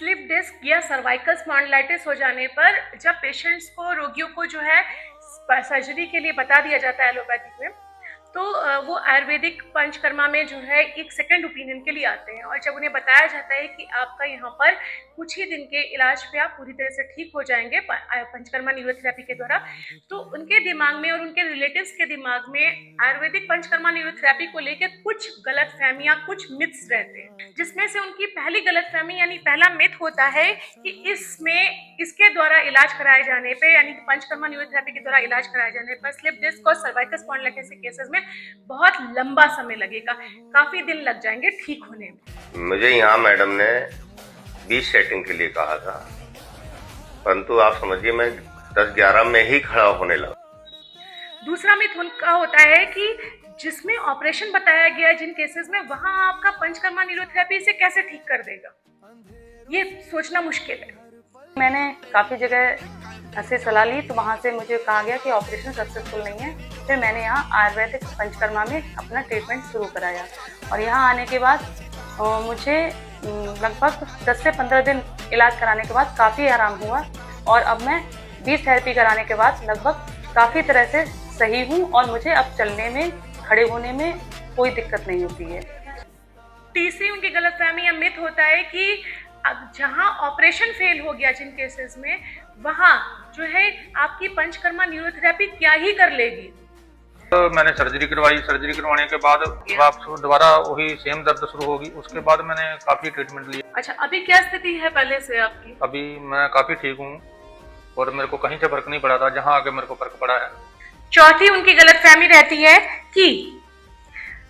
Slip disc या cervical spondylitis हो जाने पर जब पेशेंट्स को रोगियों को जो है सर्जरी के लिए बता दिया जाता है एलोपैथिक में, तो वो आयुर्वेदिक पंचकर्मा में जो है एक सेकंड ओपिनियन के लिए आते हैं और जब उन्हें बताया जाता है कि आपका यहाँ पर कुछ ही दिन के इलाज पे आप पूरी तरह से ठीक हो जाएंगे पंचकर्मा न्यूरोथेरेपी के द्वारा, तो उनके दिमाग में और उनके रिलेटिव्स के दिमाग में आयुर्वेदिक पंचकर्मा न्यूरोथेरेपी को लेकर कुछ गलतफहमियां, कुछ मिथ्स रहते हैं, जिसमें से उनकी पहली गलतफहमी यानी पहला मिथ होता है कि इसके द्वारा इलाज कराए जाने पे यानी पंचकर्मा न्यूरोथेरेपी के द्वारा इलाज कराए जाने पर स्लिप डिस्क और सर्वाइकल स्पॉन्डिलाइटिस के केसेस में बहुत लंबा समय लगेगा, काफी दिन लग जाएंगे ठीक होने में। मुझे यहाँ मैडम ने 20 सेटिंग के लिए कहा था, परंतु आप समझिए मैं 10-11 में ही खड़ा होने लगा। दूसरा मिथ उनका होता है कि जिसमें ऑपरेशन बताया गया है जिन केसेस में, वहां आपका पंचकर्मा न्यूरोथेरेपी इसे कैसे ठीक कर देगा, ये सोचना मुश्किल है। मैंने काफ़ी जगह से सलाह ली तो वहाँ से मुझे कहा गया कि ऑपरेशन सक्सेसफुल नहीं है। फिर मैंने यहाँ आयुर्वेदिक पंचकर्मा में अपना ट्रीटमेंट शुरू कराया और यहाँ आने के बाद मुझे लगभग 10 से 15 दिन इलाज कराने के बाद काफ़ी आराम हुआ और अब मैं 20 थेरेपी कराने के बाद लगभग काफ़ी तरह से सही हूँ और मुझे अब चलने में, खड़े होने में कोई दिक्कत नहीं होती है। तीसरी उनकी गलतफहमी या मिथ होता है कि जहां ऑपरेशन फेल हो गया जिन केसेस में, वहां जो है आपकी पंचकर्मा न्यूरोथेरेपी क्या ही कर लेगी। तो मैंने सर्जरी करवाई, सर्जरी करवाने के बाद वापस दोबारा वही सेम दर्द शुरू होगी। उसके बाद मैंने काफी ट्रीटमेंट लिया। अच्छा, अभी क्या स्थिति है पहले से आपकी? अभी मैं काफी ठीक हूँ और मेरे को कहीं से फर्क नहीं पड़ा था, जहाँ आके मेरे को फर्क पड़ा है। चौथी उनकी गलतफहमी रहती है कि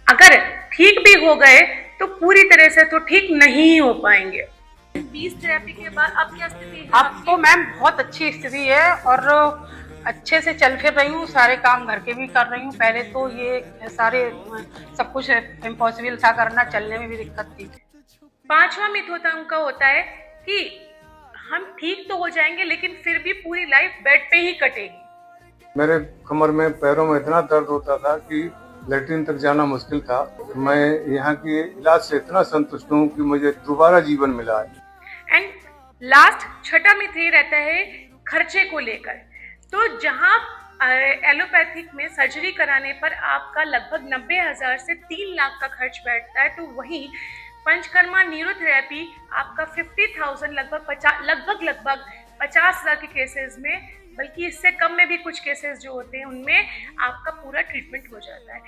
अगर ठीक भी हो गए तो पूरी तरह से तो ठीक नहीं हो पाएंगे। 20 थेरेपी के बाद अब क्या स्थिति है? अब तो मैम बहुत अच्छी स्थिति है और अच्छे से चल फिर रही हूँ, सारे काम घर के भी कर रही हूँ। पहले तो ये सारे सब कुछ इम्पॉसिबल था करना, चलने में भी दिक्कत थी। पांचवा मिथ उनका होता है कि हम ठीक तो हो जाएंगे लेकिन फिर भी पूरी लाइफ बेड पे ही कटेगी। मेरे कमर में, पैरों में इतना दर्द होता था कि लैट्रिन तक जाना मुश्किल था। मैं यहाँ के इलाज से इतना संतुष्ट हूँ कि मुझे दोबारा जीवन मिला है। एंड लास्ट छठा मिथ ये रहता है खर्चे को लेकर। तो जहाँ एलोपैथिक में सर्जरी कराने पर आपका लगभग 90,000 से 3 लाख का खर्च बैठता है, तो वहीं पंचकर्मा न्यूरोथेरेपी आपका 50,000 लगभग 50,000 के केसेस में, बल्कि इससे कम में भी कुछ केसेस जो होते हैं उनमें आपका पूरा ट्रीटमेंट हो जाता है।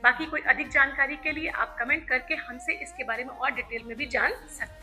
बाकी कोई अधिक जानकारी के लिए आप कमेंट करके हमसे इसके बारे में और डिटेल में भी जान सकते हैं।